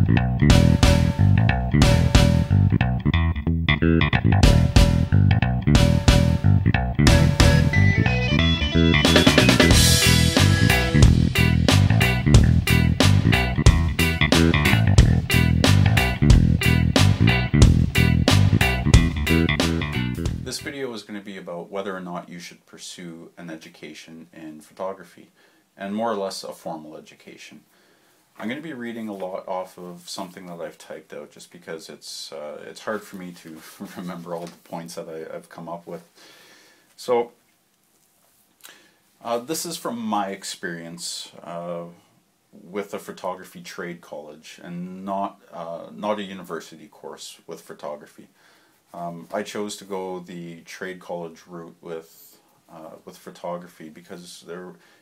This video is going to be about whether or not you should pursue an education in photography, and more or less a formal education. I'm going to be reading a lot off of something that I've typed out just because it's hard for me to remember all the points that I've come up with. So this is from my experience with a photography trade college, and not a university course with photography. I chose to go the trade college route with photography because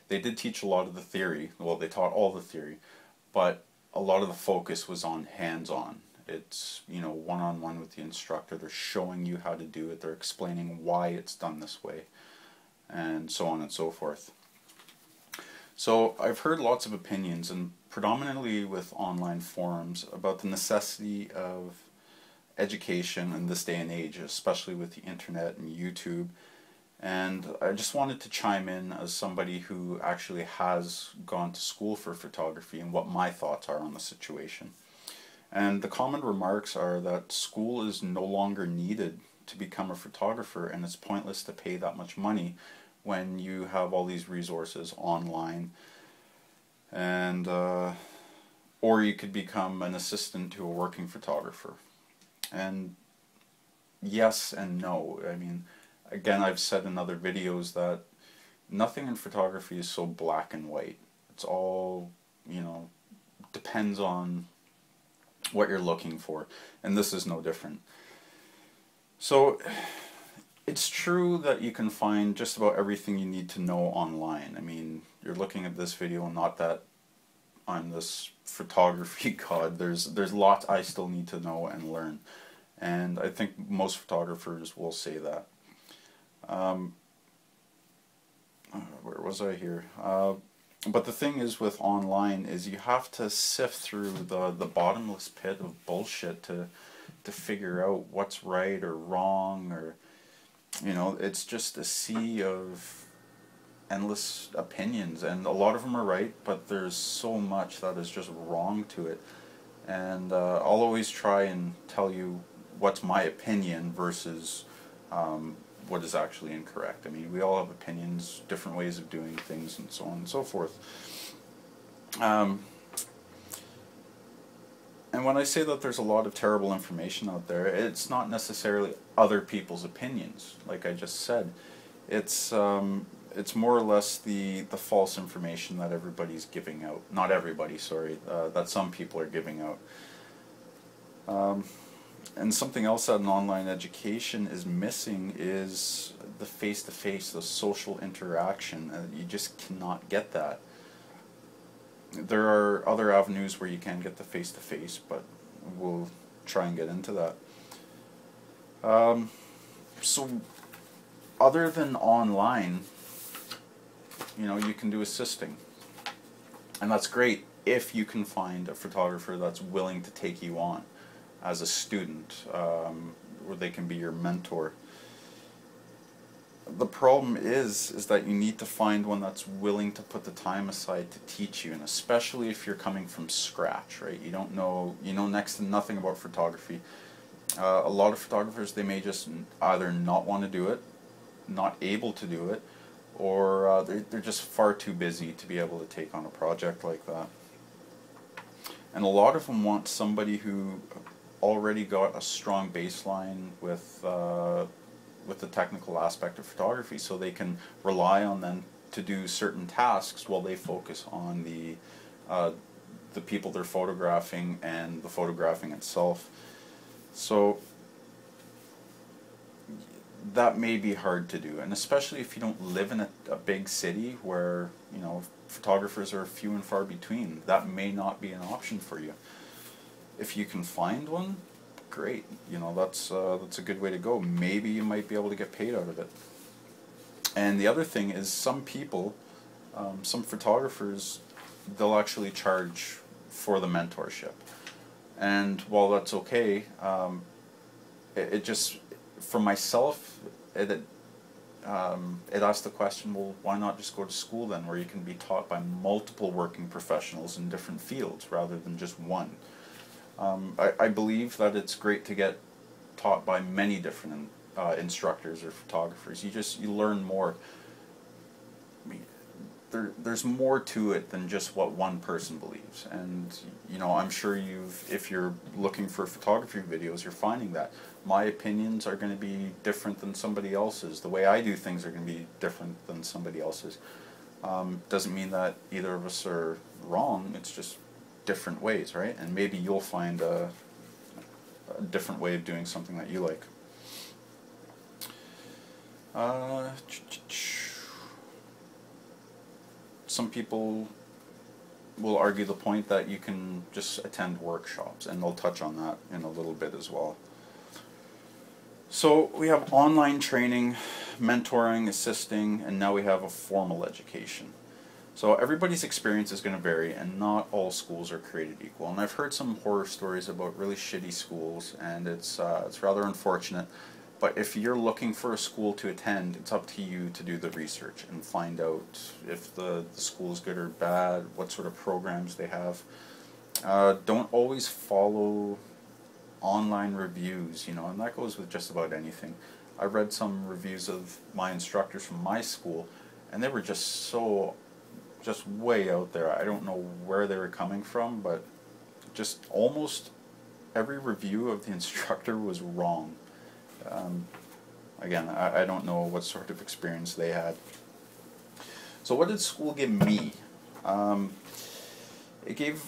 they did teach a lot of the theory. Well, they taught all the theory, but a lot of the focus was on hands-on. It's, you know, one-on-one with the instructor. They're showing you how to do it. They're explaining why it's done this way, and so on and so forth. So I've heard lots of opinions, and predominantly with online forums, about the necessity of education in this day and age, especially with the internet and YouTube. And I just wanted to chime in as somebody who actually has gone to school for photography and what my thoughts are on the situation. And the common remarks are that school is no longer needed to become a photographer, and it's pointless to pay that much money when you have all these resources online, and or you could become an assistant to a working photographer. And yes and no. I mean, again, I've said in other videos that nothing in photography is so black and white. It's all, you know, depends on what you're looking for, and this is no different. So it's true that you can find just about everything you need to know online. I mean, you're looking at this video, not that I'm this photography god. There's lots I still need to know and learn, and I think most photographers will say that. Where was I here? But the thing is with online is you have to sift through the bottomless pit of bullshit to figure out what's right or wrong, or, you know, it's just a sea of endless opinions, and a lot of them are right, but there's so much that is just wrong to it. And I'll always try and tell you what's my opinion versus what is actually incorrect. I mean, we all have opinions, different ways of doing things, and so on and so forth. And when I say that there's a lot of terrible information out there, it's not necessarily other people's opinions. Like I just said, it's more or less the false information that everybody's giving out. Not everybody, sorry, that some people are giving out. And something else that an online education is missing is the face-to-face, the social interaction. You just cannot get that. There are other avenues where you can get the face-to-face, but we'll try and get into that. So other than online, you know, you can do assisting, and that's great if you can find a photographer that's willing to take you on as a student, where they can be your mentor. The problem is that you need to find one that's willing to put the time aside to teach you, and especially if you're coming from scratch, right? You don't know, you know next to nothing about photography. A lot of photographers, they may just either not want to do it, not able to do it, or they're just far too busy to be able to take on a project like that. And a lot of them want somebody who already got a strong baseline with the technical aspect of photography, so they can rely on them to do certain tasks while they focus on the people they're photographing and the photographing itself. So that may be hard to do, and especially if you don't live in a big city where, you know, photographers are few and far between. That may not be an option for you. If you can find one, great. You know, that's a good way to go. Maybe you might be able to get paid out of it. And the other thing is, some people, some photographers, they'll actually charge for the mentorship. And while that's okay, it just, for myself, it asked the question, well, why not just go to school then, where you can be taught by multiple working professionals in different fields rather than just one? I believe that it's great to get taught by many different instructors or photographers. You learn more. I mean, there's more to it than just what one person believes. And I'm sure if you're looking for photography videos, you're finding that my opinions are going to be different than somebody else's. The way I do things are going to be different than somebody else's. Doesn't mean that either of us are wrong. It's just different ways, right? And maybe you'll find a different way of doing something that you like. Some people will argue the point that you can just attend workshops, and they'll touch on that in a little bit as well. So we have online training, mentoring, assisting, and now we have a formal education. So everybody's experience is going to vary, and not all schools are created equal. And I've heard some horror stories about really shitty schools, and it's rather unfortunate. But if you're looking for a school to attend, it's up to you to do the research and find out if the school is good or bad, what sort of programs they have. Don't always follow online reviews, and that goes with just about anything. I read some reviews of my instructors from my school, and they were just way out there. I don't know where they were coming from, but just almost every review of the instructor was wrong. Again, I don't know what sort of experience they had. So what did school give me? It gave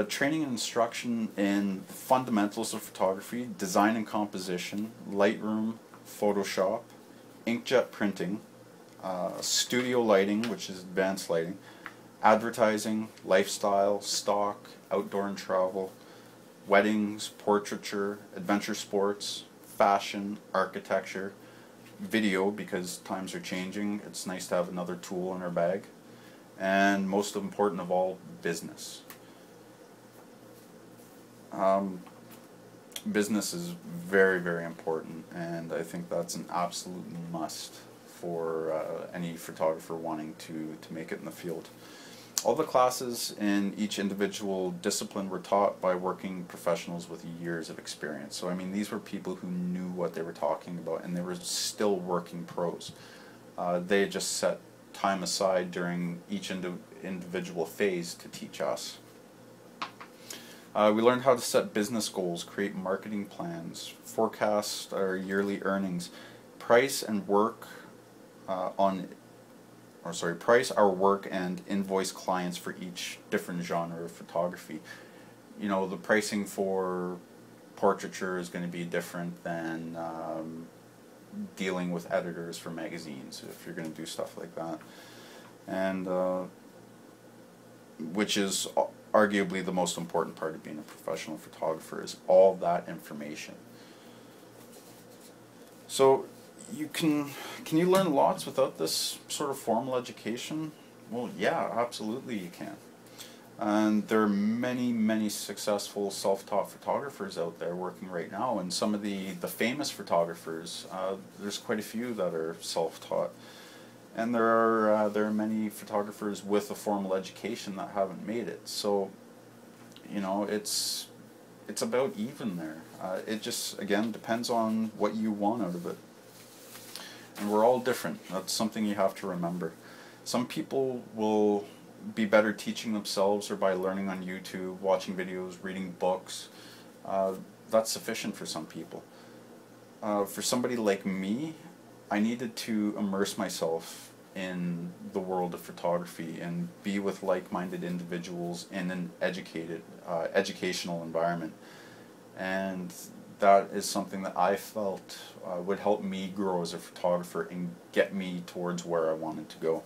training and instruction in fundamentals of photography, design and composition, Lightroom, Photoshop, inkjet printing, studio lighting, which is advanced lighting, advertising, lifestyle, stock, outdoor and travel, weddings, portraiture, adventure sports, fashion, architecture, video, because times are changing. It's nice to have another tool in our bag. And most important of all, business. Business is very, very important, and I think that's an absolute must for any photographer wanting to make it in the field. All the classes in each individual discipline were taught by working professionals with years of experience. So I mean, these were people who knew what they were talking about, and they were still working pros. They had just set time aside during each individual phase to teach us. We learned how to set business goals, create marketing plans, forecast our yearly earnings, price our work and invoice clients for each different genre of photography. The pricing for portraiture is going to be different than dealing with editors for magazines, if you're going to do stuff like that. And which is arguably the most important part of being a professional photographer, is all that information. So can you learn lots without this sort of formal education? Well, yeah, absolutely you can. And there are many, many successful self-taught photographers out there working right now, and some of the famous photographers, there's quite a few that are self-taught. And there are many photographers with a formal education that haven't made it. So, it's about even there. It just, again, depends on what you want out of it. And we're all different. That's something you have to remember. Some people will be better teaching themselves or by learning on YouTube, watching videos, reading books. That's sufficient for some people. For somebody like me, I needed to immerse myself in the world of photography and be with like-minded individuals in an educational environment. And that is something that I felt would help me grow as a photographer and get me towards where I wanted to go.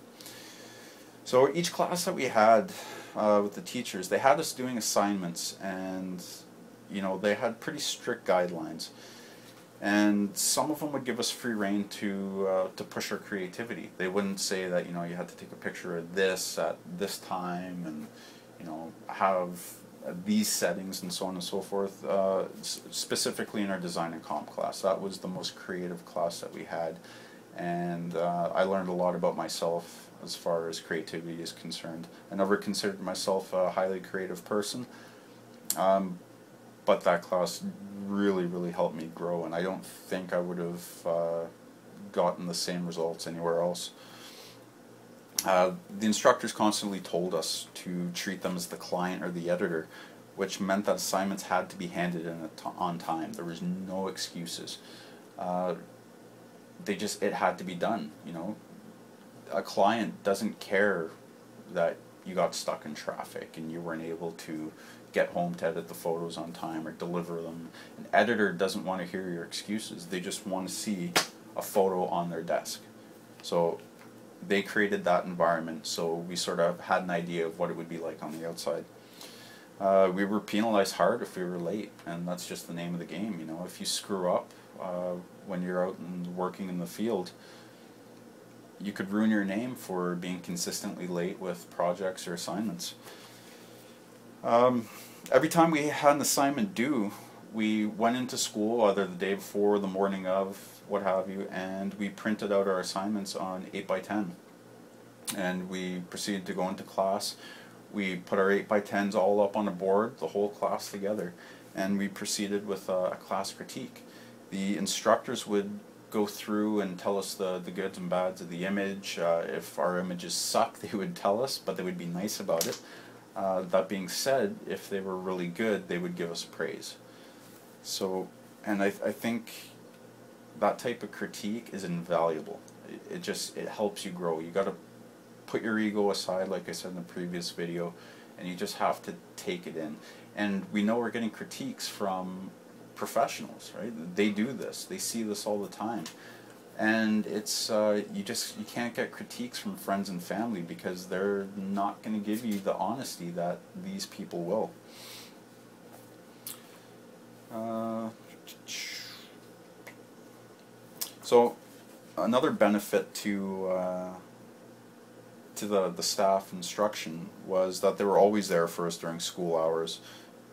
So each class that we had with the teachers, they had us doing assignments, and they had pretty strict guidelines. And some of them would give us free rein to push our creativity. They wouldn't say that you had to take a picture of this at this time and have these settings and so on and so forth, specifically in our design and comp class. That was the most creative class that we had, and I learned a lot about myself as far as creativity is concerned. I never considered myself a highly creative person, but that class really helped me grow, and I don't think I would have gotten the same results anywhere else. The instructors constantly told us to treat them as the client or the editor, which meant that assignments had to be handed in on time. There was no excuses. It had to be done, you know. A client doesn't care that you got stuck in traffic and you weren't able to get home to edit the photos on time or deliver them. An editor doesn't want to hear your excuses. They just want to see a photo on their desk. So they created that environment, so we sort of had an idea of what it would be like on the outside. We were penalized hard if we were late, and that's just the name of the game. You know, if you screw up when you're out and working in the field, you could ruin your name for being consistently late with projects or assignments. Every time we had an assignment due, we went into school either the day before, the morning of, what have you, and we printed out our assignments on 8x10. And we proceeded to go into class. We put our 8x10s all up on a board, the whole class together, and we proceeded with a class critique. The instructors would go through and tell us the goods and bads of the image. If our images suck, they would tell us, but they would be nice about it. That being said, if they were really good, they would give us praise. So, and I think that type of critique is invaluable. It helps you grow. You got to put your ego aside, like I said in the previous video, and you just have to take it in. And we know we're getting critiques from professionals, right? They do this. They see this all the time. And it's you can't get critiques from friends and family because they're not going to give you the honesty that these people will. So another benefit to the staff instruction was that they were always there for us during school hours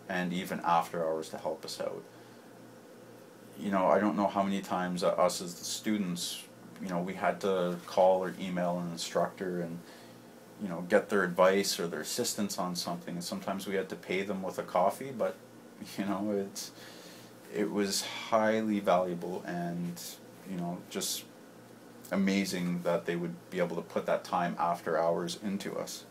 and even after hours to help us out. You know, I don't know how many times us as the students, you know, we had to call or email an instructor and, you know, get their advice or their assistance on something, and sometimes we had to pay them with a coffee, but, you know, it was highly valuable and, you know, just amazing that they would be able to put that time after hours into us.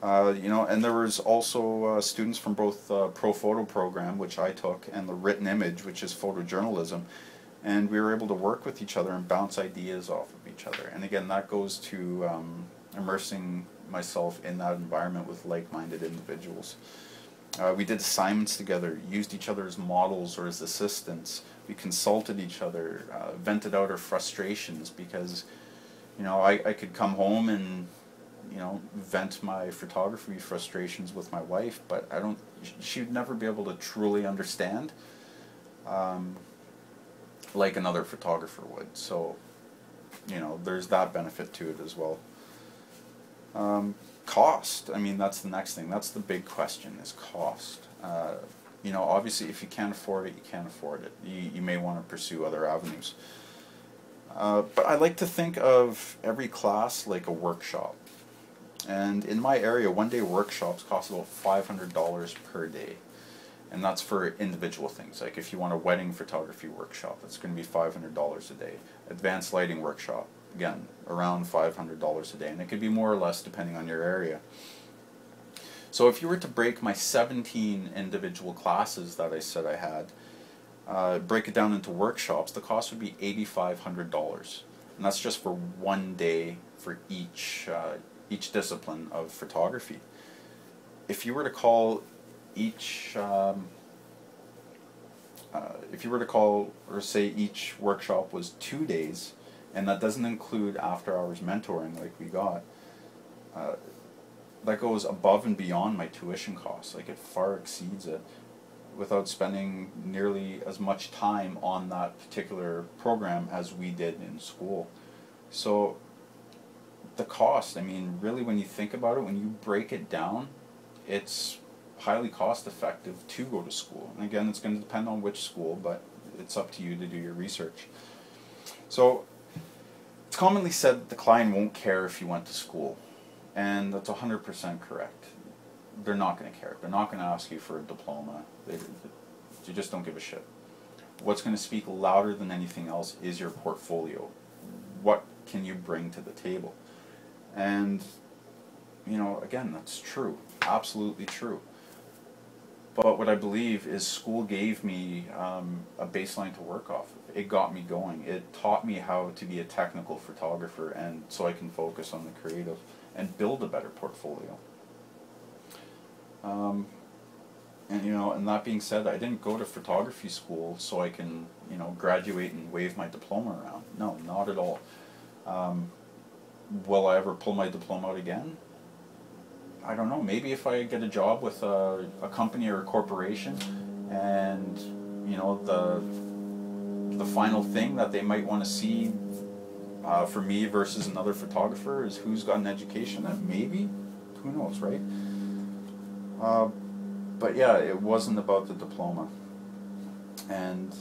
You know, and there was also students from both the Pro Photo program, which I took, and the written image, which is photojournalism, and we were able to work with each other and bounce ideas off of each other. And again, that goes to immersing myself in that environment with like-minded individuals. We did assignments together, used each other as models or as assistants. We consulted each other, vented out our frustrations, because, you know, I could come home and, you know, vent my photography frustrations with my wife, but she'd never be able to truly understand like another photographer would. So, you know, there's that benefit to it as well. Cost, I mean, that's the next thing. That's the big question, is cost. You know, obviously if you can't afford it, you can't afford it. You may want to pursue other avenues. But I like to think of every class like a workshop. And in my area, one-day workshops cost about $500 per day. And that's for individual things. Like if you want a wedding photography workshop, that's going to be $500 a day. Advanced lighting workshop, again, around $500 a day. And it could be more or less depending on your area. So if you were to break my 17 individual classes that I said I had, break it down into workshops, the cost would be $8,500. And that's just for one day for each discipline of photography. If you were to call or say each workshop was 2 days, and that doesn't include after-hours mentoring like we got, that goes above and beyond my tuition costs. Like, it far exceeds it without spending nearly as much time on that particular program as we did in school. So the cost, I mean, really, when you think about it, when you break it down, it's highly cost effective to go to school. And again, it's going to depend on which school, but it's up to you to do your research. So it's commonly said that the client won't care if you went to school, and that's 100% correct. They're not going to care. They're not going to ask you for a diploma. They just don't give a shit. What's going to speak louder than anything else is your portfolio. What can you bring to the table? And, you know, again, that's true. Absolutely true. But what I believe is school gave me a baseline to work off of. It got me going. It taught me how to be a technical photographer, and so I can focus on the creative and build a better portfolio. And you know, and that being said, I didn't go to photography school so I can, you know, graduate and wave my diploma around. No, not at all. Will I ever pull my diploma out again? I don't know. Maybe if I get a job with a company or a corporation, and you know, the final thing that they might want to see for me versus another photographer is who's got an education. And maybe, who knows, right? But yeah, it wasn't about the diploma. And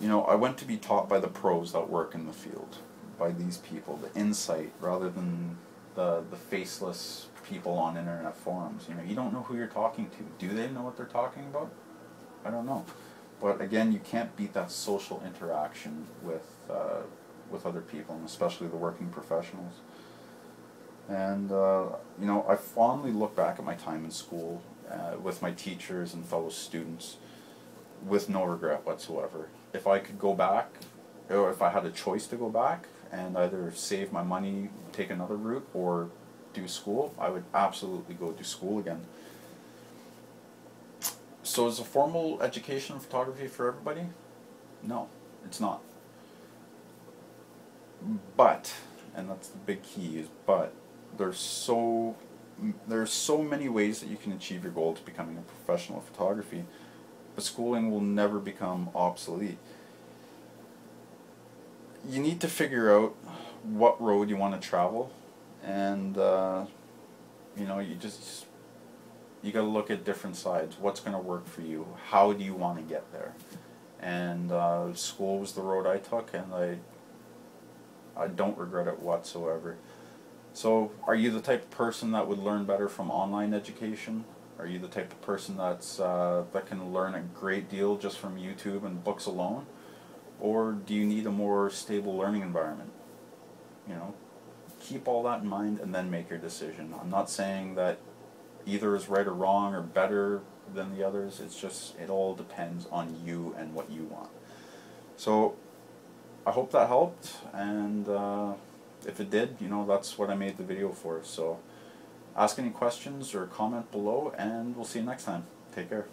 you know, I went to be taught by the pros that work in the field, by these people, the insight rather than the faceless people on internet forums. You know, you don't know who you're talking to. Do they know what they're talking about? I don't know. But again, you can't beat that social interaction with other people, and especially the working professionals. And you know, I fondly look back at my time in school with my teachers and fellow students with no regret whatsoever. If I could go back, or if I had a choice to go back and either save my money, take another route, or do school, I would absolutely go do school again. So is a formal education in photography for everybody? No, it's not. But, and that's the big key, is but, there's so many ways that you can achieve your goal to becoming a professional in photography, but schooling will never become obsolete. You need to figure out what road you want to travel, and you know, you got to look at different sides. What's going to work for you? How do you want to get there? And school was the road I took, and I don't regret it whatsoever. So, are you the type of person that would learn better from online education? Are you the type of person that can learn a great deal just from YouTube and books alone? Or do you need a more stable learning environment? You know, keep all that in mind and then make your decision. I'm not saying that either is right or wrong or better than the others. It's just, it all depends on you and what you want. So, I hope that helped, and if it did, you know, that's what I made the video for. So ask any questions or comment below, and we'll see you next time. Take care.